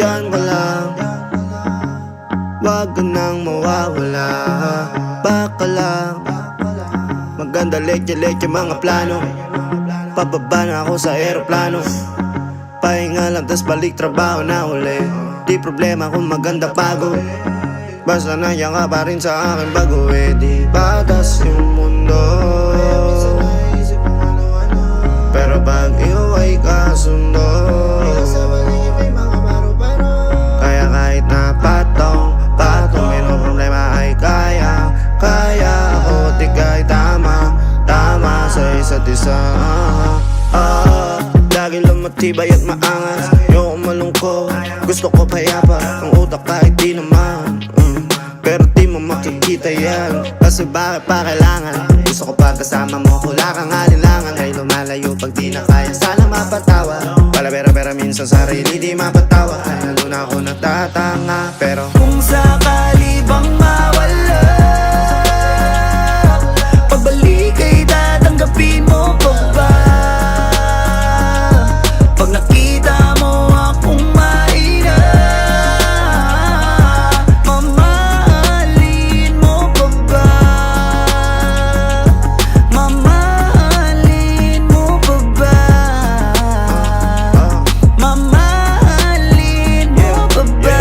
Diyan ka lang, wag ka nang mawawala. Baka lang, maganda leche-leche mga plano. Pababa na ako sa aeroplano, pahinga lang tas balik trabaho na uli. Di problema kung maganda bago, basta nandiyan ka pa rin sa akin bago. Di batas yung mundo, pero pag ikaw ay kasundo, kaya kahit na patong may no problema ay kaya ako. Di kahit tama sa isa't isa. Lagi lang matibay at maangas, ayoko malungkot, gusto ko payapa ang utak kahit di naman. Pero di mo makikita yan, kasi bakit pa kailangan? Gusto ko pa kasama mo, wala kang alinlangan. Ay lumalayo pag di na kaya, sana mapatawa. Pera minsan sarili di mapatawa. Ay nandun ako natatanga, pero kung sakali bang mawala, pagbalik ay tatanggapin mo pa ba? Pag nakita mo akong mahina, mamahalin mo pa ba? Mamahalin mo pa ba? Mamahalin mo pa ba?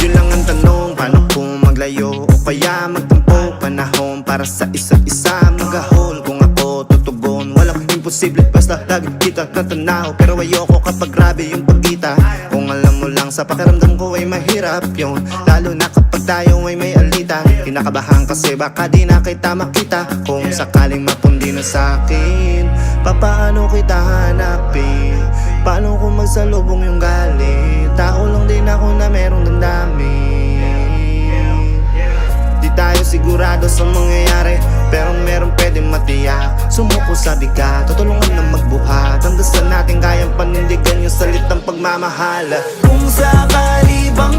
yun lang ang tanong, paano kung maglayo o kaya magtampo? Panahon para sa isa't isa, mag-ahol kung ako tutugon. Walang imposible basta lagi kita natanaw, pero ayoko kapag grabe yung pagkita. Kung alam mo lang sa pakiramdam ko ay mahirap yun, lalo na kapag tayo ay may alita. Kinakabahan kasi baka di na kita makita. Kung sakaling mapundi na sa'kin, papaano kita hanapin? Paano kung magsalubong yung galit? Tao lang din ako na merong damdamin. Di tayo sigurado sa mangyayari, pero meron pwedeng matiyak. Sumuko sa bigat, tutulungan na magbuhat, hanggang sa natin kayang panindigan yung salitang pagmamahal. Kung sakali bang